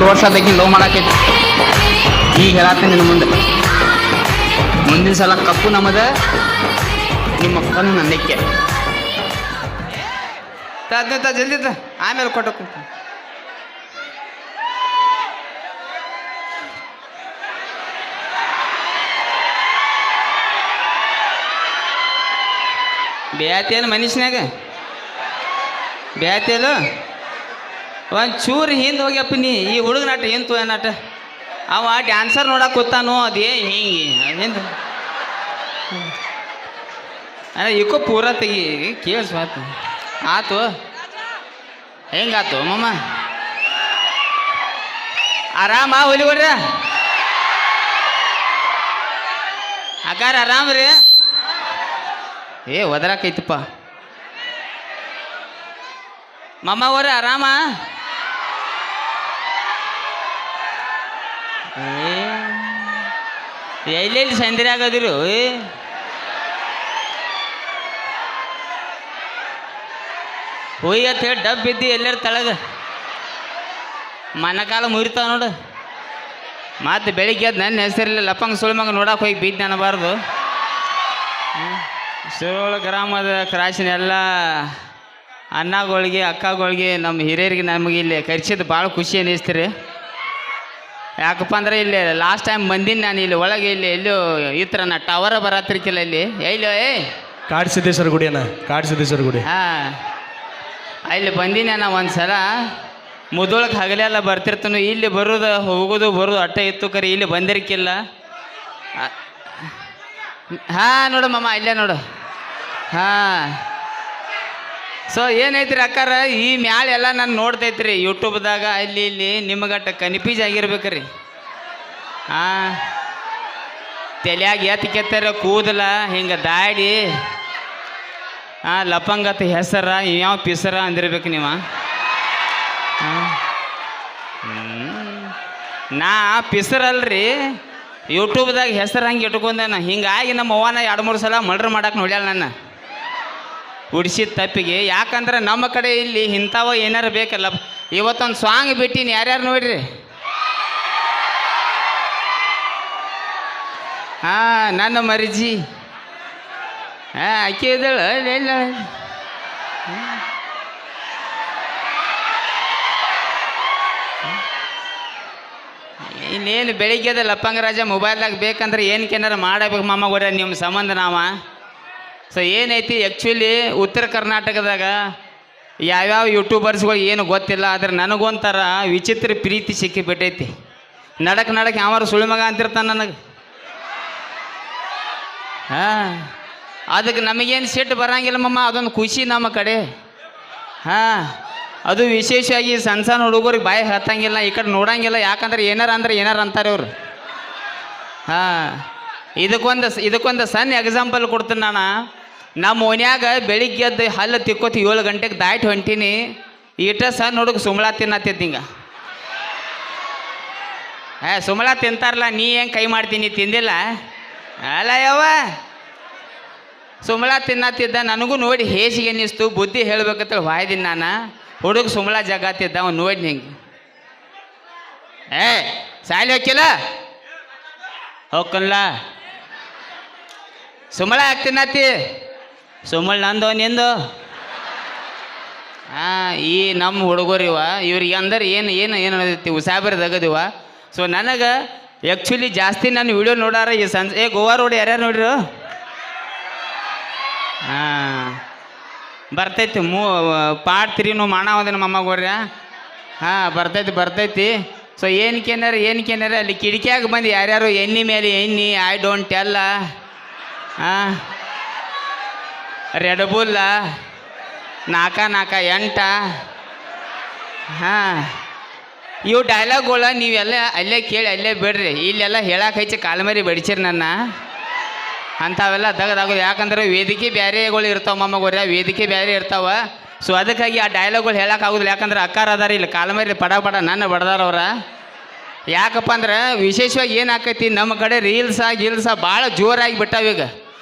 ವರ್ಷ ಅದಕ್ಕೆ ಲವ್ ಮಾಡಾಕೈತಿ. ಈಗ ಹೇಳತ್ತೇನೆ ನಿನ್ನ ಮುಂದೆ, ಮುಂದಿನ ಸಲ ಕಪ್ಪು ನಮ್ಮದ, ನಿಮ್ಮ ಅಕ್ಕನೂ ನನ್ನಕ್ಕೆ. ಜಲ್ದಿ ಆಮೇಲೆ ಕೊಟ್ಟು ಬ್ಯಾತೇನು ಮನುಷ್ಯನಾಗ ಬ್ಯಾತೇಲು ಒಂದು ಚೂರು ಹಿಂದೆ ಹೋಗ್ಯಪ್ಪ ನೀ. ಈ ಹುಡುಗ ನಾಟ ಏನು ತೋ ನಾಟ ಅವ ಡ್ಯಾನ್ಸರ್ ನೋಡಕ್ಕೆ ಕೂತಾನು ಅದೇ ಹಿಂಗೆ ಅದೇನು ಇಕೋ ಪೂರ ತೆಗಿ ಕೇಳಿಸ್ವಾತು ಆತು ಹೆಂಗಾತು ಮಮ್ಮ ಆರಾಮ ಹೊಲಿಗೊಡ್ರ ಅಕ್ಕಾರ ಆರಾಮ ರೀ. ಒದರಾಕೈತಪ್ಪ ಮಮ್ಮ ಅವ್ರ ಆರಾಮ. ಎಲ್ಲೆಲ್ಲಿ ಸಂದಿರಿ ಆಗೋದಿರು ಹೋಯ್ ಅಂತ ಹೇಳಿ ಡಬ್ ಬಿದ್ದು ಎಲ್ಲರ ತಳಗ ಮನಕಾಲ ಮುರಿತಾವ ನೋಡು. ಮತ್ತು ಬೆಳಿಗ್ಗೆ ಅದು ನನ್ನ ಹೆಸರಿಲ್ಲ ಲಪ್ಪಂಗ ಸುಳ್ಮಂಗ ನೋಡಕ್ಕೆ ಹೋಗಿ ಬಿದ್ದು ಅನ್ನಬಾರ್ದು. ಶಿರೋಳ ಗ್ರಾಮದ ಕ್ರಾಸಿನ ಎಲ್ಲ ಅಣ್ಣಗಳಿಗೆ ಅಕ್ಕಗಳಿಗೆ ನಮ್ಮ ಹಿರಿಯರಿಗೆ ನಮಗೆ ಇಲ್ಲಿ ಕರ್ಸಿದ್ದು ಭಾಳ ಖುಷಿ ಅನ್ನಿಸ್ತೀರಿ. ಯಾಕಪ್ಪ ಅಂದ್ರೆ ಇಲ್ಲಿ ಲಾಸ್ಟ್ ಟೈಮ್ ಬಂದೀನಿ ನಾನು ಇಲ್ಲಿ ಒಳಗೆ ಇಲ್ಲಿ ಎಲ್ಲೋ ಈ ಥರ ನಾ ಟವರ ಬರತ್ತಿರ್ಕಿಲ್ಲ ಇಲ್ಲಿ ಎಲ್ಲೋ ಕಾಡಸಿದ್ದೇಶ್ವರ ಗುಡಿ ಅಣ್ಣ, ಕಾಡಸಿದ್ದೇಶ್ವರ ಗುಡಿ. ಹಾಂ ಅಲ್ಲಿ ಬಂದೀನಿ ನಾ ಒಂದು ಸಲ ಮುದೊಳಗೆ ಹಗಲೆಲ್ಲ ಬರ್ತಿರ್ತಾನು. ಇಲ್ಲಿ ಬರೋದು ಹೋಗೋದು ಬರೋದು ಅಟ್ಟ ಇತ್ತು ಕರೆ ಇಲ್ಲಿ ಬಂದಿರ್ಕಿಲ್ಲ. ಹಾಂ ನೋಡು ಮಮ್ಮ ಇಲ್ಲೇ ನೋಡು. ಹಾಂ ಸೊ ಏನೈತ್ರಿ ಅಕ್ಕಾರ ಈ ಮ್ಯಾಲ ಎಲ್ಲ ನಾನು ನೋಡ್ತೈತ್ರಿ ಯೂಟ್ಯೂಬ್ದಾಗ ಅಲ್ಲಿ ಇಲ್ಲಿ ನಿಮಗಟ್ಟ ಕನ್ಫ್ಯೂಸ್ ಆಗಿರ್ಬೇಕ್ರಿ. ಹಾಂ ತಲೆಯಾಗ ಕೆತ್ತರ ಕೂದಲ ಹಿಂಗೆ ದಾಡಿ ಲಪಂಗತ್ತ ಹೆಸರ ಯಾವ ಪಿಸರ ಅಂದಿರ್ಬೇಕು ನೀವು. ನಾ ಪಿಸರಲ್ರಿ ಯೂಟ್ಯೂಬ್ದಾಗ ಹೆಸರು ಹಂಗೆ ಇಟ್ಕೊಂಡೆ ನಾ. ಹಿಂಗಾಗಿ ನಮ್ಮ ಅವ್ವನ 2-3 ಸಲ ಮರ್ಡ್ರ್ ಮಾಡಕ್ಕೆ ನೋಡ್ಯಾಳ ನನ್ನ ಉಡ್ಸಿದ ತಪ್ಪಿಗೆ. ಯಾಕಂದ್ರೆ ನಮ್ಮ ಕಡೆ ಇಲ್ಲಿ ಇಂಥವ ಏನಾರು ಬೇಕಲ್ಲ. ಇವತ್ತೊಂದು ಸಾಂಗ್ ಬಿಟ್ಟಿನಿ ಯಾರ್ಯಾರು ನೋಡ್ರಿ. ಹಾಂ ನನ್ನ ಮರ್ಜಿ ಆಕೆ ಇದ್ದಾಳ ಇಲ್ಲ ಇನ್ನೇನು ಬೆಳಿಗ್ಗೆದ ಲಪ್ಪಂಗ ರಾಜ ಮೊಬೈಲ್ದಾಗ ಬೇಕಂದ್ರೆ ಏನಕ್ಕೇನಾರು ಮಾಡಬೇಕು ಮಾಮ ಗೊರ ನಿಮ್ಮ ಸಂಬಂಧ ನಾವ. ಸೊ ಏನೈತಿ ಆ್ಯಕ್ಚುಲಿ ಉತ್ತರ ಕರ್ನಾಟಕದಾಗ ಯಾವ್ಯಾವ ಯೂಟ್ಯೂಬರ್ಸ್ಗಳು ಏನು ಗೊತ್ತಿಲ್ಲ. ಆದ್ರೆ ನನಗೊಂಥರ ವಿಚಿತ್ರ ಪ್ರೀತಿ ಸಿಕ್ಕಿಬಿಟ್ಟೈತಿ. ನಡಕ್ ಯಾವಾರು ಸುಳ್ಳು ಮಗ ಅಂತಿರ್ತಾನೆ ನನಗೆ. ಹಾಂ ಅದಕ್ಕೆ ನಮಗೇನು ಸಿಟ್ಟು ಬರಂಗಿಲ್ಲ ಮಮ್ಮ, ಅದೊಂದು ಖುಷಿ ನಮ್ಮ ಕಡೆ. ಹಾಂ ಅದು ವಿಶೇಷವಾಗಿ ಸಣ್ಣ ಸಣ್ಣ ಹುಡುಗರಿಗೆ ಬಾಯಿ ಹತ್ತಂಗಿಲ್ಲ, ಈ ಕಡೆ ನೋಡಂಗಿಲ್ಲ. ಯಾಕಂದ್ರೆ ಏನಾರು ಅಂತಾರೆ ಅವರು. ಹಾಂ ಇದಕ್ಕೊಂದು ಸಣ್ಣ ಎಕ್ಸಾಂಪಲ್ ಕೊಡ್ತೀನಿ ನಾನು. ನಮ್ಮ ಓನ್ಯಾಗ ಬೆಳಿಗ್ಗೆ ಎದ್ದು ಹಲ್ಲು ತಿಕ್ಕೋತಿ 7 ಗಂಟೆಗೆ ದಾಟಿ ಹೊಂಟೀನಿ. ಈಟ ಸಣ್ಣ ಹುಡುಗ ಸುಮ್ಳ ತಿನ್ನತ್ತಿದ್ದ ಹಿಂಗೆ. ಸುಮ್ಳ ತಿಂತಾರಲ್ಲ, ನೀ ಹೆಂಗೆ ಕೈ ಮಾಡ್ತೀನಿ ತಿಂದಿಲ್ಲ ಅಲ್ಲ ಯವ್ವ. ಸುಮ್ಳ ತಿನ್ನತ್ತಿದ್ದ, ನನಗೂ ನೋಡಿ ಹೇಸಿಗೆ ಅನ್ನಿಸ್ತು. ಬುದ್ಧಿ ಹೇಳ್ಬೇಕಂತೇಳಿ ವಾಯ್ದಿನಿ ನಾನು. ಹುಡುಗ ಸುಮ್ಳ ಜಗತ್ತಿದ್ದ, ಅವ್ನು ನೋಡಿ ಹಿಂಗೆ ಸಾಲಿ ಹೋಗಿಲ್ಲ ಹೋಗ್ಕಲ್ಲ ಸುಮಳ ಯಾಕೆ ತಿನ್ನತ್ತಿ? ಸುಮಳ ನಂದು ನಿಂದು. ಹಾಂ ಈ ನಮ್ಮ ಹುಡುಗರು ಇವ್ರಿಗೆ ಅಂದ್ರೆ ಏನು ಉಸಾಬರಿದಾಗದಿವ. ಸೊ ನನಗೆ ಆ್ಯಕ್ಚುಲಿ ಜಾಸ್ತಿ ನಾನು ವಿಡಿಯೋ ನೋಡಾರ ಈ ಗೋವಾ ರೋಡ್ ಯಾರ್ಯಾರು ನೋಡ್ರು? ಹಾಂ ಬರ್ತೈತಿ ಪಾರ್ಟ್ 3 ಮಾಡಾವದ ನಮ್ಮ ಅಮ್ಮಗೋರ್ಯ. ಹಾಂ ಬರ್ತೈತಿ. ಸೊ ಏನಕ್ಕೇನಾರ ಅಲ್ಲಿ ಕಿಟಕಿಯಾಗ ಬಂದು ಯಾರ್ಯಾರು ಎಣ್ಣೆ ಮೇಲೆ ಎಣ್ಣೆ ಐ ಡೋಂಟ್ ಟೆಲ್ಲ, ಹಾಂ ರೆಡ್ ಬುಲ್ಲ 4-8, ಹಾಂ ಇವು ಡೈಲಾಗ್ಗಳ ನೀವೆಲ್ಲ ಅಲ್ಲೇ ಕೇಳಿ ಅಲ್ಲೇ ಬಿಡ್ರಿ. ಇಲ್ಲೆಲ್ಲ ಹೇಳಕ್ಕೆ ಹಚ್ಚಿ ಕಾಲ್ಮರಿ ಬಡಿಸಿರಿ ನನ್ನ. ಅಂಥವೆಲ್ಲ ತೆಗೆದಾಗೋದು. ಯಾಕಂದ್ರೆ ವೇದಿಕೆ ಬೇರೆಗಳು ಇರ್ತಾವೆ ಮಮ್ಮಗೋರ್ಯ, ವೇದಿಕೆ ಬೇರೆ ಇರ್ತಾವೆ. ಸೊ ಅದಕ್ಕಾಗಿ ಆ ಡೈಲಾಗ್ಗಳು ಹೇಳೋಕ್ಕಾಗೋದಿಲ್ಲ. ಯಾಕಂದ್ರೆ ಅಕ್ಕಾರ ಅದಾರ ಇಲ್ಲಿ ಕಾಲ್ಮರಿ ಪಡ ನನ್ನ ಬಡ್ದಾರವ್ರ. ಯಾಕಪ್ಪ ಅಂದ್ರೆ ವಿಶೇಷವಾಗಿ ಏನಾಕೈತಿ ನಮ್ಮ ಕಡೆ ರೀಲ್ಸ ಭಾಳ ಜೋರಾಗಿ ಬಿಟ್ಟಾವೀಗ.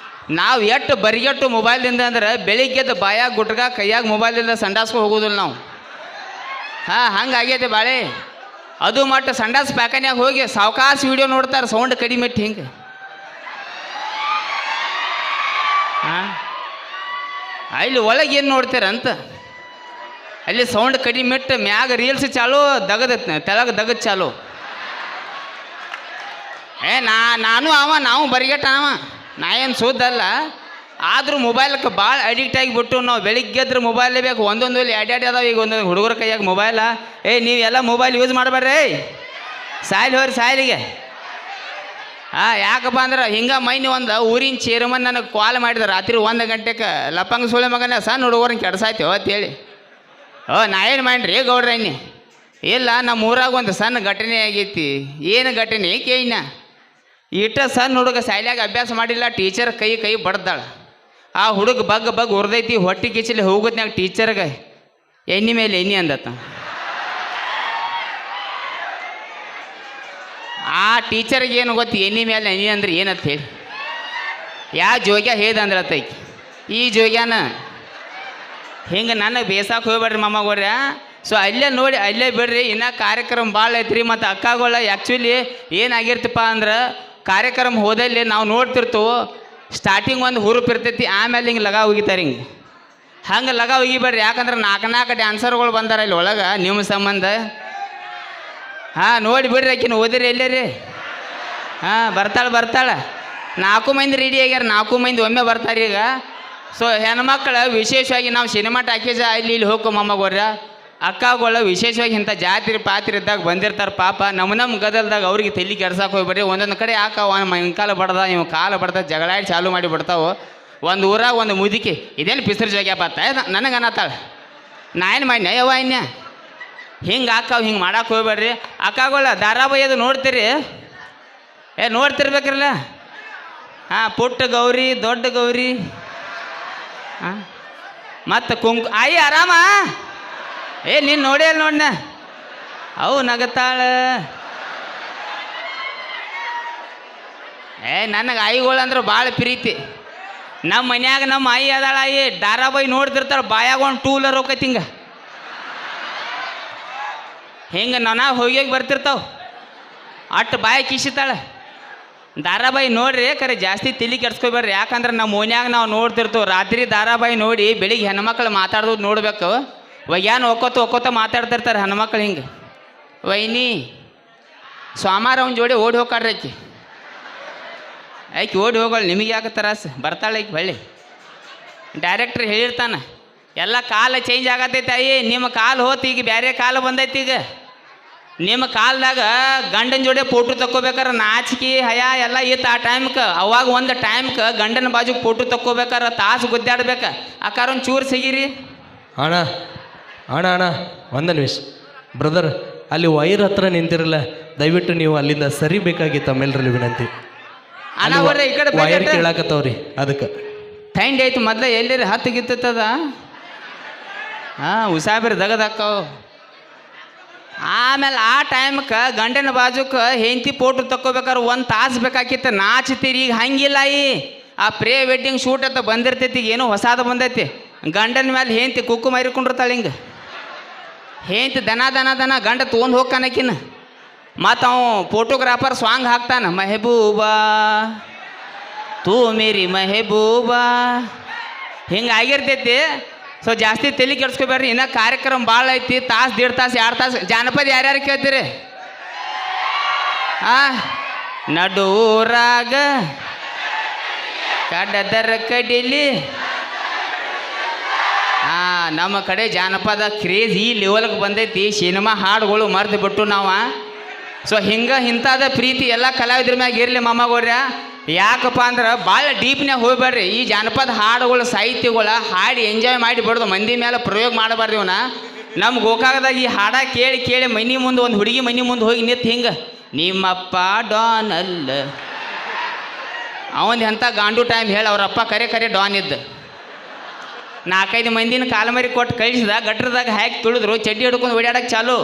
ನಾವು ಎಷ್ಟು ಬರಿಗೆಟ್ಟು ಮೊಬೈಲಿಂದ ಅಂದ್ರೆ ಬೆಳಿಗ್ಗೆದ್ದು ಬಾಯಾಗ ಗುಟ್ಗ ಕೈಯಾಗ ಮೊಬೈಲಿಂದ ಸಂಡಾಸ್ಕೊ ಹೋಗೋದಿಲ್ಲ ನಾವು. ಹಾಂ ಹಂಗಾಗೈತೆ ಬಾಳೆ. ಅದು ಮಟ್ಟ ಸಂಡಾಸ್ ಪ್ಯಾಕನ್ಯಾಗ ಹೋಗಿ ಸಾವಕಾಶ ವಿಡಿಯೋ ನೋಡ್ತಾರೆ ಸೌಂಡ್ ಕಡಿಮೆ ಇಟ್ಟು ಹಿಂಗೆ. ಹಾಂ ಅಲ್ಲಿ ಒಳಗೆ ಏನು ನೋಡ್ತೀರಂತ ಅಲ್ಲಿ ಸೌಂಡ್ ಕಡಿಮೆ ಇಟ್ಟು ಮ್ಯಾಗ ರೀಲ್ಸ್ ಚಾಲು ದಗದ ತೆಳಗೆ ದಗದ್ ಚಾಲು. ನಾನು ನಾವು ಬರಿಗೆಟ್ಟ ನಾ ಏನು ಸುದ್ದಲ್ಲ. ಆದರೂ ಮೊಬೈಲ್ಗೆ ಭಾಳ ಅಡಿಕ್ಟ್ ಆಗಿಬಿಟ್ಟು ನಾವು ಬೆಳಿಗ್ಗೆ ಎದ್ರೆ ಮೊಬೈಲೇ ಬೇಕು. ಒಂದೊಂದು ಎಡ್ಯಾಡಿ ಅದಾವ. ಈಗ ಒಂದೊಂದು ಹುಡುಗರ ಕೈಯಾಗ ಮೊಬೈಲ. ನೀವೆಲ್ಲ ಮೊಬೈಲ್ ಯೂಸ್ ಮಾಡಬೇಡ್ರಿ, ಸಾಯ್ಲಿ ಹೋರಿ ಸಾಯ್ಲಿಗೆ. ಯಾಕಪ್ಪ ಅಂದ್ರೆ ಹಿಂಗೆ ಮೈನಿ ಒಂದು ಊರಿನ ಚೇರ್ಮನ್ ನನಗೆ ಕಾಲ್ ಮಾಡಿದ ರಾತ್ರಿ 1 ಗಂಟೆಗೆ, ಲಪ್ಪಂಗ ಸುಳೆ ಮಗನ ಸಣ್ಣ ಹುಡುಗರನ್ನ ಕೆಡ್ಸಾಯ್ತೇವ ಅಂತೇಳಿ. ನಾ ಏನು ಮಾಡ್ರಿ ಗೌಡ್ರ ಅನ್ನಿ. ಇಲ್ಲ ನಮ್ಮ ಊರಾಗ ಒಂದು ಸಣ್ಣ ಘಟನೆ ಆಗೈತಿ. ಏನು ಘಟನೆ ಕೇಳಿನ? ಇಟ್ಟ ಸಣ್ಣ ಹುಡುಗ ಶಾಲ್ಯಾಗ ಅಭ್ಯಾಸ ಮಾಡಿಲ್ಲ, ಟೀಚರ್ ಕೈ ಬಡ್ದಾಳ. ಆ ಹುಡುಗ ಬಗ್ ಉರ್ದೈತಿ, ಹೊಟ್ಟೆ ಕಿಚ್ಚಲಿ ಹೋಗೋದ್ನಾಗ ಟೀಚರ್ಗೆ ಎಣ್ಣೆ ಮೇಲೆ ಎಣ್ಣೆ ಅಂದತ್ತ. ಆ ಟೀಚರ್ಗೆ ಏನು ಗೊತ್ತು ಎಣ್ಣೆ ಮೇಲೆ ಎಣ್ಣೆ ಅಂದ್ರೆ ಏನಂತ ಹೇಳಿ? ಜೋಗ್ಯ ಹೇಳ್ದ ಅಂದ್ರತ್ತೈಕಿ. ಈ ಜೋಗ್ಯಾನ ಹಿಂಗೆ ನನಗೆ ಬೇಸಾಕ್ ಹೋಗ್ಬೇಡ್ರಿ ಮಾಮಗೋರ್ಯ. ಸೊ ಅಲ್ಲೇ ನೋಡಿ ಅಲ್ಲೇ ಬಿಡ್ರಿ. ಇನ್ನೂ ಕಾರ್ಯಕ್ರಮ ಭಾಳ ಐತ್ರಿ. ಮತ್ತು ಅಕ್ಕಗಳ ಆ್ಯಕ್ಚುಲಿ ಏನಾಗಿರ್ತಪ್ಪ ಅಂದ್ರೆ ಕಾರ್ಯಕ್ರಮ ಹೋದಲ್ಲಿ ನಾವು ನೋಡ್ತಿರ್ತೇವೆ, ಸ್ಟಾರ್ಟಿಂಗ್ ಒಂದು ಹುರುಪ್ ಇರ್ತೈತಿ, ಆಮೇಲೆ ಹಿಂಗೆ ಲಗ ಹೋಗಿತಾರೆ. ಹಂಗೆ ಲಗ ಹೋಗಿಬೇಡ್ರಿ. ಯಾಕಂದ್ರೆ 4 ಡ್ಯಾನ್ಸರ್ಗಳು ಬಂದಾರ ಇಲ್ಲಿ ಒಳಗೆ ನಿಮ್ಮ ಸಂಬಂಧ. ನೋಡಿ ಬಿಡ್ರಿ. ಆಕಿನ ಓದಿರಿ ಎಲ್ಲೇ ರೀ? ಬರ್ತಾಳೆ. 4 ಮಂದಿ ರೆಡಿ ಆಗ್ಯಾರ. 4 ಮಂದಿ ಒಮ್ಮೆ ಬರ್ತಾರೆ ಈಗ. ಸೊ ಹೆಣ್ಮಕ್ಳು ವಿಶೇಷವಾಗಿ ನಾವು ಸಿನಿಮಾ ಟಾಕೀಸ್ ಇಲ್ಲಿ ಹೋಗೋ ಮೊಮ್ಮಗೋರ್ಯ ಅಕ್ಕಗಳು ವಿಶೇಷವಾಗಿ ಇಂಥ ಜಾತ್ರೆ ಪಾತ್ರೆ ಇದ್ದಾಗ ಬಂದಿರ್ತಾರೆ. ಪಾಪ ನಮ್ಮ ಗದಲ್ದಾಗ ಅವ್ರಿಗೆ ತಲೆ ಕೆಡ್ಸಕ್ಕೆ ಹೋಗ್ಬೇಡ್ರಿ. ಒಂದೊಂದು ಕಡೆ ಹಿಂಕಾಲ ಬಡ್ದ ಇವ್ ಕಾಲು ಬಡ್ದ ಜಗಳಾಡಿ ಚಾಲು ಮಾಡಿ ಬಿಡ್ತಾವೆ. ಒಂದು ಊರಾಗ ಒಂದು ಮುದುಕಿ ಇದೇನು ಪಿಸ್ರಿ ಜೋಗ್ಯಪ್ಪ ನನಗೆ ಅನ್ನತ್ತಾಳೆ. ನಾ ಏನು ಮಾಡಿ ಯವ್ವ ಇನ್ಯ ಹಿಂಗೆ ಅಕ್ಕಾವು ಹಿಂಗೆ ಮಾಡಕ್ಕೆ ಹೋಗ್ಬೇಡ್ರಿ. ಅಕ್ಕಗಳ ಧಾರಾವಾಹಿ ಅದು ನೋಡ್ತೀರಿ? ನೋಡ್ತಿರ್ಬೇಕ್ರಲ್ಲ. ಪುಟ್ಟ ಗೌರಿ, ದೊಡ್ಡ ಗೌರಿ, ಮತ್ತು ಆಯಿ ಆರಾಮ? ನೀನು ನೋಡಿ ಅಲ್ಲಿ ನೋಡ್ನ ಅವು ನಗತಾಳ. ನನಗೆ ಆಯಿಗಳು ಅಂದ್ರೆ ಭಾಳ ಪ್ರೀತಿ. ನಮ್ಮ ಮನ್ಯಾಗ ನಮ್ಮ ಆಯಿ ಅದಾಳ. ಆಯಿ ಧಾರಾವಾಹಿ ನೋಡ್ತಿರ್ತಾಳೆ, ಬಾಯಾಗ ಒಂದು 2 ವೀಲರ್ ಹೋಗೈತಿ ಹಿಂಗೆ ನಾನಾ ಹೋಗಿ ಬರ್ತಿರ್ತಾವೆ. ಅಟ್ಟು ಬಾಯಿ ಕಿಸಿತಾಳೆ. ಧಾರಾವಾಹಿ ನೋಡ್ರಿ, ಕರೆ ಜಾಸ್ತಿ ತಲೆ ಕೆಡ್ಸ್ಕೊಬೇಡ್ರಿ. ಯಾಕಂದ್ರೆ ನಮ್ಮ ಮನ್ಯಾಗ ನಾವು ನೋಡ್ತಿರ್ತೇವೆ. ರಾತ್ರಿ ಧಾರಾವಾಹಿ ನೋಡಿ ಬೆಳಿಗ್ಗೆ ಹೆಣ್ಮಕ್ಳು ಮಾತಾಡೋದು ನೋಡ್ಬೇಕು. ಏನು ಒಕ್ಕೋತ ಮಾತಾಡ್ತಿರ್ತಾರೆ ಹೆಣ್ಮಕ್ಳು. ಹಿಂಗೆ ವೈನಿ ಸ್ವಾಮಾರ ಅವನ ಜೋಡಿ ಓಡಿ ಹೋಗ್ಕಾಡ್ರಿ. ಆಕೆ ಓಡಿ ಹೋಗೋಳು, ನಿಮಗೆ ಯಾಕೆ ತರಾಸ? ಬರ್ತಾಳೆ ಆಕೆ ಹೊಳ್ಳಿ. ಡೈರೆಕ್ಟ್ರ್ ಹೇಳಿರ್ತಾನೆ, ಎಲ್ಲ ಕಾಲ ಚೇಂಜ್ ಆಗತೈತೆ. ಅಯ್ಯ ನಿಮ್ಮ ಕಾಲು ಹೋತು, ಈಗ ಬೇರೆ ಕಾಲು ಬಂದೈತಿ. ಈಗ ನಿಮ್ಮ ಕಾಲದಾಗ ಗಂಡನ ಜೋಡಿ ಫೋಟೋ ತಕ್ಕೋಬೇಕಾರೆ ನಾಚಿಕೆ ಹಯ ಎಲ್ಲ ಇತ್ತು ಆ ಟೈಮ್ಗೆ. ಅವಾಗ ಒಂದು ಟೈಮ್ಗೆ ಗಂಡನ ಬಾಜುಗೆ ಫೋಟೋ ತಕ್ಕೋಬೇಕಾರೆ ತಾಸು ಗುದ್ದಾಡ್ಬೇಕು. ಅಕ್ಕಾರ ಒಂದು ಚೂರು ಸಿಗಿರಿ. ಅಣ್ಣ ಒಂದು ನಿಮಿಷ ಬ್ರದರ್, ಅಲ್ಲಿ ವೈರ್ ಹತ್ರ ನಿಂತಿರಲ್ಲ, ದಯವಿಟ್ಟು ನೀವು ಅಲ್ಲಿಂದ ಸರಿಬೇಕಾಗಿತ್ತು. ತಮ್ಮೆಲ್ಲರಲ್ಲಿ ವಿನಂತಿ. ಈ ಕಡೆ ವೈರ್ ಕೇಳಾಕತ್ತವ್ರಿ, ಅದಕ್ಕೆ ಥೈಂಡ್ ಐತಿ. ಮೊದಲ ಎಲ್ಲರಿ ಹತ್ತಿಗಿತ್ತದ ಉಸಾಬಿರಿ ದಗದಾಕವು. ಆಮೇಲೆ ಆ ಟೈಮ್ಗೆ ಗಂಡನ ಬಾಜುಕ್ಕೆ ಹೆಂಡತಿ ಫೋಟೋ ತಕ್ಕೋಬೇಕಾದ್ರೆ 1 ತಾಸು ಬೇಕಾಗಿತ್ತು. ನಾಚ್ತೀರಿ. ಈಗ ಹಂಗಿಲ್ಲ. ಆ ಪ್ರೀ ವೆಡ್ಡಿಂಗ್ ಶೂಟ್ ಅಂತ ಬಂದಿರ್ತೈತಿ. ಈಗ ಏನೋ ಹೊಸಾದ ಬಂದೈತಿ. ಗಂಡನ ಮೇಲೆ ಹೆಂಡತಿ ಕುಕ್ಕು ಮರಿಕೊಂಡಿರ್ತಾಳೆ. ಹಿಂಗೆ ಹೆಂಡತಿ ದನ ಗಂಡ ತೊಗೊಂಡು ಹೋಗ್ಕಾನಕಿನ. ಮತ್ತು ಅವ ಫೋಟೋಗ್ರಾಫರ್ ಸಾಂಗ್ ಹಾಕ್ತಾನೆ, ಮೆಹಬೂಬಾ ತೂ ಮೇರಿ ಮೆಹಬೂಬಾ. ಹಿಂಗೆ ಆಗಿರ್ತೈತಿ. ಸೊ ಜಾಸ್ತಿ ತಲೆ ಕೆಡ್ಸ್ಕೊಬೇಡ್ರಿ. ಇನ್ನು ಕಾರ್ಯಕ್ರಮ ಭಾಳ ಐತಿ. ತಾಸು 1.5 ತಾಸು 2 ತಾಸು. ಜಾನಪದ ಯಾರ್ಯಾರು ಕೇಳ್ತೀರಿ? ನಡೂರಾಗ ಕಡದರ ಕಡಿಲಿ. ನಮ್ಮ ಕಡೆ ಜಾನಪದ ಕ್ರೇಜ್ ಈ ಲೆವೆಲ್ಗೆ ಬಂದೈತಿ. ಸಿನಿಮಾ ಹಾಡುಗಳು ಮರ್ದು ಬಿಟ್ಟು ನಾವು. ಸೊ ಹಿಂಗೆ ಇಂಥದ ಪ್ರೀತಿ ಎಲ್ಲ ಕಲಾವಿದ್ರ ಮ್ಯಾಗ ಇರಲಿ ಮಾಮಗೋರ್ಯ. ಯಾಕಪ್ಪ ಅಂದ್ರೆ ಭಾಳ ಡೀಪ್ನಾಗ ಹೋಗ್ಬೇಡ್ರಿ. ಈ ಜಾನಪದ ಹಾಡುಗಳು ಸಾಹಿತ್ಯಗಳ ಹಾಡಿ ಎಂಜಾಯ್ ಮಾಡಿ ಬಿಡೋದು, ಮಂದಿ ಮೇಲೆ ಪ್ರಯೋಗ ಮಾಡಬಾರ್ದು. ಇವನ ನಮ್ಮ ಗೋಕಾಕದಾಗ ಈ ಹಾಡ ಕೇಳಿ ಮನೆ ಮುಂದೆ ಒಂದು ಹುಡುಗಿ ಮನೆ ಮುಂದೆ ಹೋಗಿ ನಿಂತು ಹಿಂಗೆ, ನಿಮ್ಮಪ್ಪ ಡಾನ್ ಅಲ್ಲ ಅವಂದು ಎಂಥ ಗಾಂಡು ಟೈಮ್ ಹೇಳಿ ಅವ್ರಪ್ಪ ಕರೆ ಡಾನ್ ಇದ್ದ. 4-5 ಮಂದಿನ ಕಾಲಮರಿ ಕೊಟ್ಟು ಕಳಿಸಿದ. ಗಟ್ರದಾಗ ಹಾಕಿ ತುಳಿದ್ರು, ಚಡ್ಡಿ ಹಿಡ್ಕೊಂಡು ಓಡಾಡಕ್ಕೆ ಚಾಲು.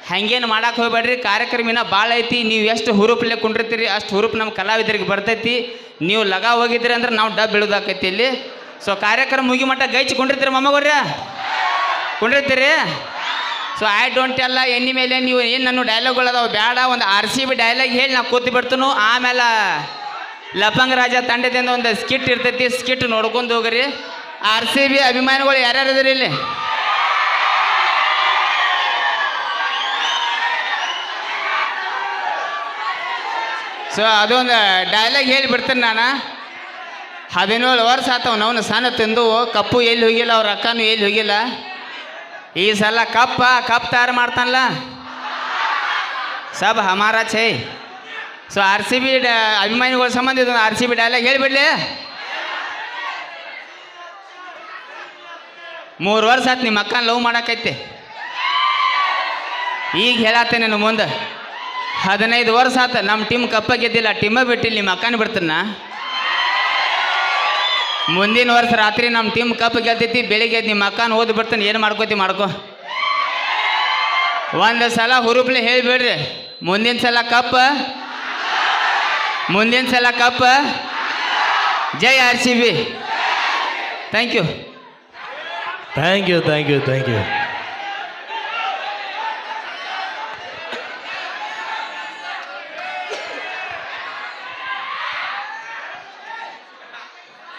ಹಂಗೇನು ಮಾಡಕ್ಕೆ ಹೋಗ್ಬೇಡ್ರಿ. ಕಾರ್ಯಕ್ರಮ ಭಾಳ ಐತಿ. ನೀವು ಎಷ್ಟು ಹುರುಪಲ್ಲೇ ಕುಂಡಿರ್ತೀರಿ ಅಷ್ಟು ಹುರುಪು ನಮ್ಮ ಕಲಾವಿದರಿಗೆ ಬರ್ತೈತಿ. ನೀವು ಲಗ ಹೋಗಿದ್ರಿ ಅಂದ್ರೆ ನಾವು ಡಬ್ ಬೀಳೋದಾಕೈತಿ ಇಲ್ಲಿ. ಸೊ ಕಾರ್ಯಕ್ರಮ ಮುಗಿ ಮಟ್ಟ ಗೈಚಿ ಕುಂಡಿರ್ತೀರಿ ಮೊಮ್ಮಗೋರ್ಯ? ಕುಂಡಿರ್ತೀರಿ? ಸೊ ಐ ಡೋಂಟ್ ಎಲ್ಲ ಎನ್ನಿ ಮೇಲೆ ನೀವು ಏನು ನನ್ನ ಡೈಲಾಗ್ಗಳು ಅದಾವೆ ಬೇಡ, ಒಂದು RCB ಡೈಲಾಗ್ ಹೇಳಿ ನಾ ಕೂತಿ ಬಿಡ್ತನು. ಆಮೇಲೆ ಲಪಂಗ ರಾಜ ತಂಡದಿಂದ ಒಂದು ಸ್ಕಿಟ್ ಇರ್ತೈತಿ, ಸ್ಕಿಟ್ ನೋಡ್ಕೊಂಡು ಹೋಗ್ರಿ. RCB ಅಭಿಮಾನಿಗಳು ಯಾರ್ಯಾರು ಇದ್ರಿ ಇಲ್ಲಿ? ಸೊ ಅದೊಂದು ಡೈಲಾಗ್ ಹೇಳಿ ಬಿಡ್ತೀನಿ ನಾನು. 17 ವರ್ಷ ಆತವ ನಾವು ಸಣ್ಣ ತಿಂದು, ಕಪ್ಪು ಎಲ್ಲಿ ಹೋಗಿಲ್ಲ, ಅವ್ರ ಅಕ್ಕನೂ ಎಲ್ಲಿ ಹೋಗಿಲ್ಲ. ಈ ಸಲ ಕಪ್ ತಯಾರು ಮಾಡ್ತಾನಲ್ಲ, ಸಬ್ ಹಮಾರ ಛೇ. ಸೊ RCB ಅಭಿಮಾನಿಗಳ ಸಂಬಂಧ ಇದೊಂದು RCB ಡೈಲಾಗ್ ಹೇಳಿಬಿಡ್ಲಿ. 3 ವರ್ಷ ಆಯ್ತು ನಿಮ್ಮ ಅಕ್ಕನ ಲವ್ ಮಾಡಕ್ಕೈತಿ. ಈಗ ಹೇಳತ್ತೆ ನಿನ್ನ ಮುಂದೆ 15 ವರ್ಷ ಆತ ನಮ್ಮ ಟೀಮ್ ಕಪ್ಪ ಗೆದ್ದಿಲ್ಲ, ಟೀಮ ಬಿಟ್ಟಿಲ್ಲ, ನಿಮ್ಮ ಅಕ್ಕನ ಬಿಡ್ತೀನ. ಮುಂದಿನ ವರ್ಷ ರಾತ್ರಿ ನಮ್ಮ ಟೀಮ್ ಕಪ್ ಗೆಲ್ತೈತಿ, ಬೆಳಿಗ್ಗೆ ನಿಮ್ಮ ಅಕ್ಕನ ಓದಿ ಬಿಡ್ತಾನೆ. ಏನು ಮಾಡ್ಕೋತಿ ಮಾಡ್ಕೊ. ಒಂದು ಸಲ ಹುರುಪ್ಲೆ ಹೇಳಿಬಿಡ್ರಿ, ಮುಂದಿನ ಸಲ ಕಪ್ ಜೈ RCB. Thank you. Thank you thank you thank you.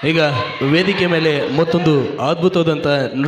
ಈಗ ವೇದಿಕೆ ಮೇಲೆ ಮತ್ತೊಂದು ಅದ್ಭುತವಾದಂಥ